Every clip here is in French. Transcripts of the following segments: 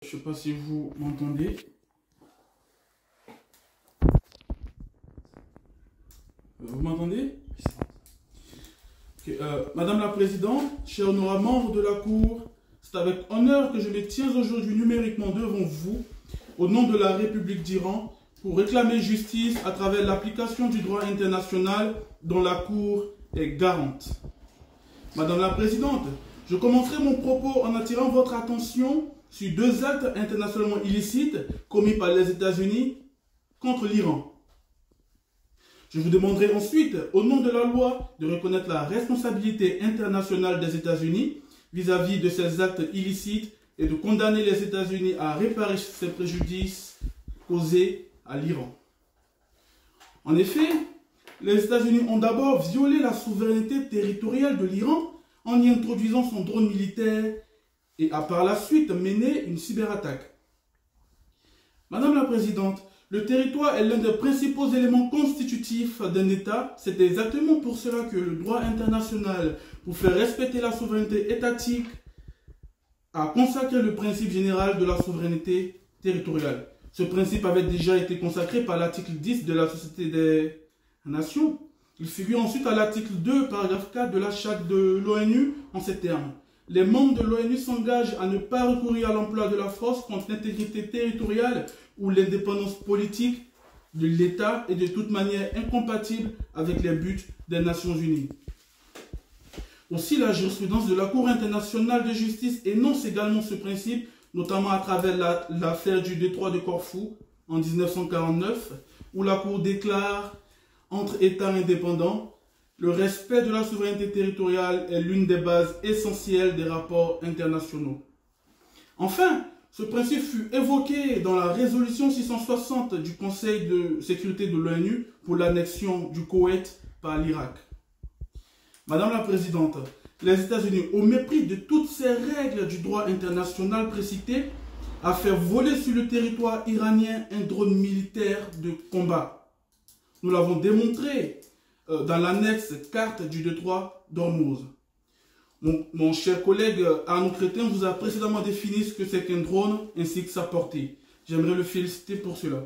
Je ne sais pas si vous m'entendez. Vous m'entendez? Okay. Madame la Présidente, chers honorables membres de la Cour, c'est avec honneur que je me tiens aujourd'hui numériquement devant vous, au nom de la République d'Iran, pour réclamer justice à travers l'application du droit international dont la Cour est garante. Madame la Présidente, je commencerai mon propos en attirant votre attention sur deux actes internationalement illicites commis par les États-Unis contre l'Iran. Je vous demanderai ensuite, au nom de la loi, de reconnaître la responsabilité internationale des États-Unis vis-à-vis de ces actes illicites et de condamner les États-Unis à réparer ces préjudices causés à l'Iran. En effet, les États-Unis ont d'abord violé la souveraineté territoriale de l'Iran en y introduisant son drone militaire et a par la suite mené une cyberattaque. Madame la Présidente, le territoire est l'un des principaux éléments constitutifs d'un État. C'est exactement pour cela que le droit international, pour faire respecter la souveraineté étatique, a consacré le principe général de la souveraineté territoriale. Ce principe avait déjà été consacré par l'article 10 de la Société des Nations. Il figure ensuite à l'article 2, paragraphe 4 de la Charte de l'ONU en ces termes. Les membres de l'ONU s'engagent à ne pas recourir à l'emploi de la force contre l'intégrité territoriale ou l'indépendance politique de l'État et de toute manière incompatible avec les buts des Nations Unies. Aussi, la jurisprudence de la Cour internationale de justice énonce également ce principe, notamment à travers l'affaire du détroit de Corfou en 1949, où la Cour déclare entre États indépendants, le respect de la souveraineté territoriale est l'une des bases essentielles des rapports internationaux. Enfin, ce principe fut évoqué dans la résolution 660 du Conseil de sécurité de l'ONU pour l'annexion du Koweït par l'Irak. Madame la Présidente, les États-Unis, au mépris de toutes ces règles du droit international précité, a fait voler sur le territoire iranien un drone militaire de combat. Nous l'avons démontré dans l'annexe carte du détroit d'Ormuz. Mon cher collègue Arnaud Crétin vous a précédemment défini ce que c'est qu'un drone ainsi que sa portée. J'aimerais le féliciter pour cela.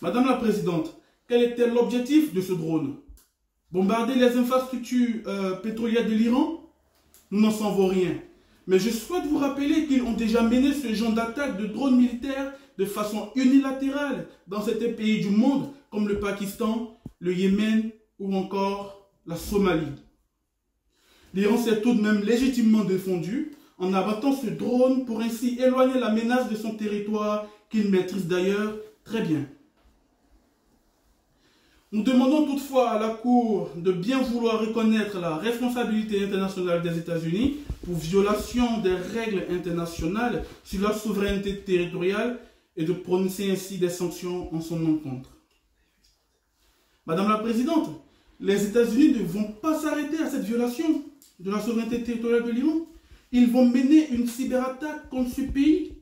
Madame la Présidente, quel était l'objectif de ce drone? Bombarder les infrastructures pétrolières de l'Iran? Nous n'en savons rien. Mais je souhaite vous rappeler qu'ils ont déjà mené ce genre d'attaque de drones militaires de façon unilatérale dans certains pays du monde comme le Pakistan, le Yémen ou encore la Somalie. L'Iran s'est tout de même légitimement défendu en abattant ce drone pour ainsi éloigner la menace de son territoire qu'il maîtrise d'ailleurs très bien. Nous demandons toutefois à la Cour de bien vouloir reconnaître la responsabilité internationale des États-Unis pour violation des règles internationales sur la souveraineté territoriale et de prononcer ainsi des sanctions en son encontre. Madame la Présidente, les États-Unis ne vont pas s'arrêter à cette violation de la souveraineté territoriale de l'Iran. Ils vont mener une cyberattaque contre ce pays,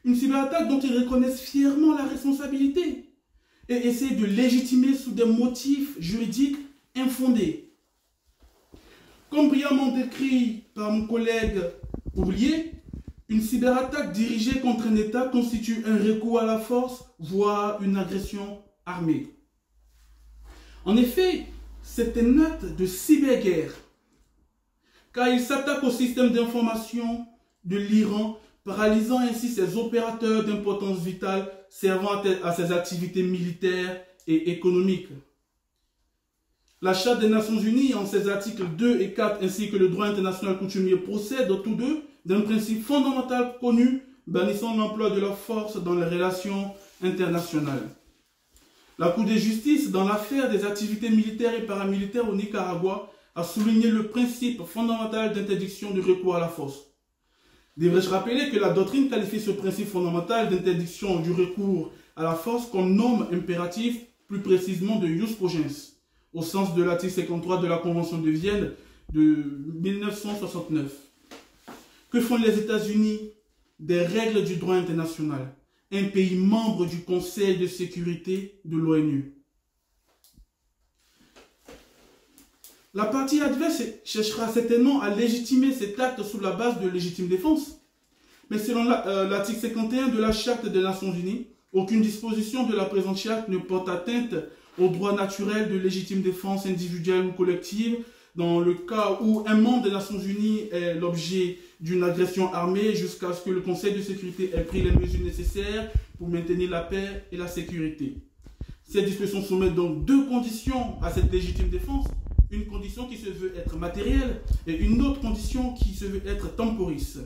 une cyberattaque dont ils reconnaissent fièrement la responsabilité et essayer de légitimer sous des motifs juridiques infondés. Comme brillamment décrit par mon collègue Oublié, une cyberattaque dirigée contre un État constitue un recours à la force, voire une agression armée. En effet, c'est un acte de cyberguerre, car il s'attaque au système d'information de l'Iran, paralysant ainsi ses opérateurs d'importance vitale servant à ses activités militaires et économiques. La Charte des Nations Unies, en ses articles 2 et 4, ainsi que le droit international coutumier, procèdent tous deux d'un principe fondamental connu, bannissant l'emploi de la force dans les relations internationales. La Cour de justice, dans l'affaire des activités militaires et paramilitaires au Nicaragua, a souligné le principe fondamental d'interdiction du recours à la force. Devrais-je rappeler que la doctrine qualifie ce principe fondamental d'interdiction du recours à la force comme norme impérative, plus précisément de ius cogens, au sens de l'article 53 de la Convention de Vienne de 1969. Que font les États-Unis des règles du droit international, un pays membre du Conseil de sécurité de l'ONU? La partie adverse cherchera certainement à légitimer cet acte sous la base de légitime défense. Mais selon l'article 51 de la Charte des Nations Unies, aucune disposition de la présente charte ne porte atteinte au droit naturel de légitime défense individuelle ou collective dans le cas où un membre des Nations Unies est l'objet d'une agression armée jusqu'à ce que le Conseil de sécurité ait pris les mesures nécessaires pour maintenir la paix et la sécurité. Ces dispositions soumettent donc deux conditions à cette légitime défense. Une condition qui se veut être matérielle et une autre condition qui se veut être temporiste.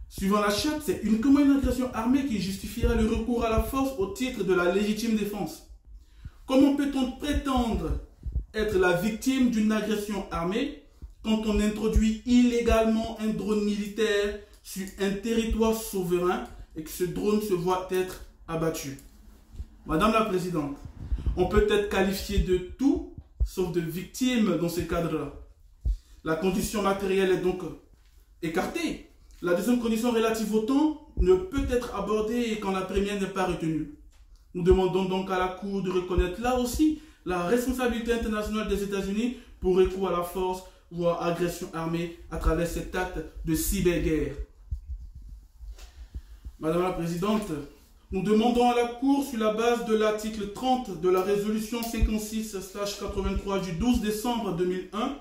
Suivant la charte, c'est uniquement une agression armée qui justifiera le recours à la force au titre de la légitime défense. Comment peut-on prétendre être la victime d'une agression armée quand on introduit illégalement un drone militaire sur un territoire souverain et que ce drone se voit être abattu? Madame la Présidente, on peut être qualifié de tout sauf de victime dans ce cadre-là. La condition matérielle est donc écartée. La deuxième condition relative au temps ne peut être abordée quand la première n'est pas retenue. Nous demandons donc à la Cour de reconnaître là aussi la responsabilité internationale des États-Unis pour recours à la force, voire agression armée à travers cet acte de cyberguerre. Madame la Présidente, nous demandons à la Cour, sur la base de l'article 30 de la résolution 56/83 du 12 décembre 2001,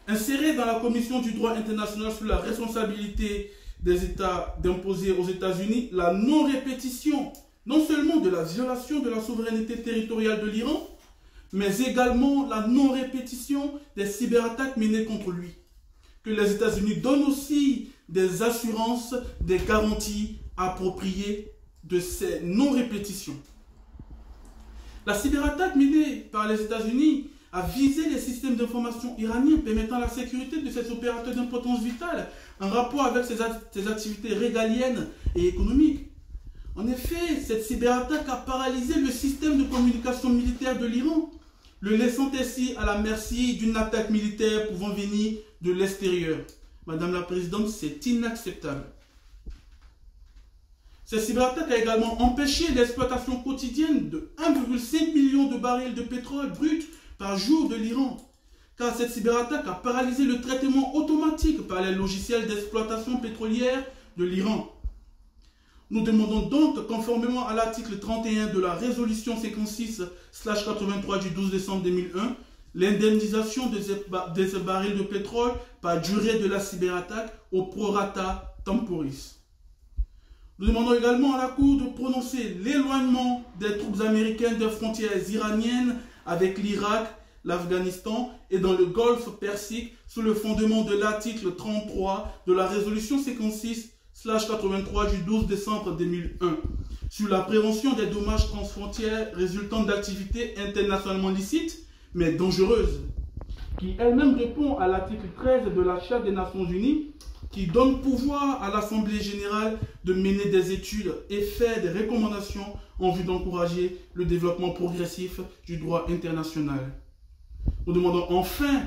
insérée dans la Commission du droit international sur la responsabilité des États d'imposer aux États-Unis la non-répétition, non seulement de la violation de la souveraineté territoriale de l'Iran, mais également la non-répétition des cyberattaques menées contre lui. Que les États-Unis donnent aussi des assurances, des garanties appropriées de ces non-répétitions. La cyberattaque menée par les États-Unis a visé les systèmes d'information iraniens permettant la sécurité de ces opérateurs d'importance vitale en rapport avec ses activités régaliennes et économiques. En effet, cette cyberattaque a paralysé le système de communication militaire de l'Iran, le laissant ainsi à la merci d'une attaque militaire pouvant venir de l'extérieur. Madame la Présidente, c'est inacceptable. Cette cyberattaque a également empêché l'exploitation quotidienne de 1,5 million de barils de pétrole brut par jour de l'Iran, car cette cyberattaque a paralysé le traitement automatique par les logiciels d'exploitation pétrolière de l'Iran. Nous demandons donc, conformément à l'article 31 de la résolution 56/83 du 12 décembre 2001, l'indemnisation de ces barils de pétrole par durée de la cyberattaque au prorata temporis. Nous demandons également à la Cour de prononcer l'éloignement des troupes américaines des frontières iraniennes avec l'Irak, l'Afghanistan et dans le Golfe Persique sous le fondement de l'article 33 de la résolution 56/83 du 12 décembre 2001 sur la prévention des dommages transfrontières résultant d'activités internationalement licites mais dangereuses, qui elle-même répond à l'article 13 de la Charte des Nations Unies qui donne pouvoir à l'Assemblée générale de mener des études et faire des recommandations en vue d'encourager le développement progressif du droit international. Nous demandons enfin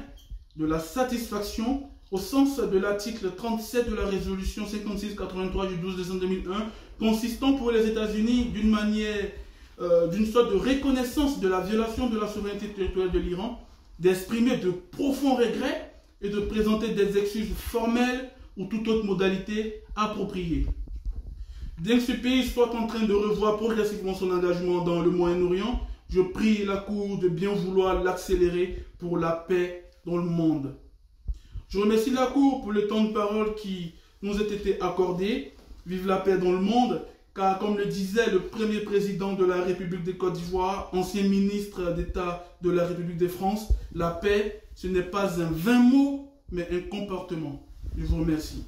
de la satisfaction au sens de l'article 37 de la résolution 56/83 du 12 décembre 2001, consistant pour les États-Unis d'une sorte de reconnaissance de la violation de la souveraineté territoriale de l'Iran, d'exprimer de profonds regrets et de présenter des excuses formelles ou toute autre modalité appropriée. Bien que ce pays soit en train de revoir progressivement son engagement dans le Moyen-Orient, je prie la Cour de bien vouloir l'accélérer pour la paix dans le monde. Je remercie la Cour pour le temps de parole qui nous a été accordé. Vive la paix dans le monde, car comme le disait le premier président de la République de Côte d'Ivoire, ancien ministre d'État de la République de France, la paix, ce n'est pas un vain mot, mais un comportement. Je vous remercie.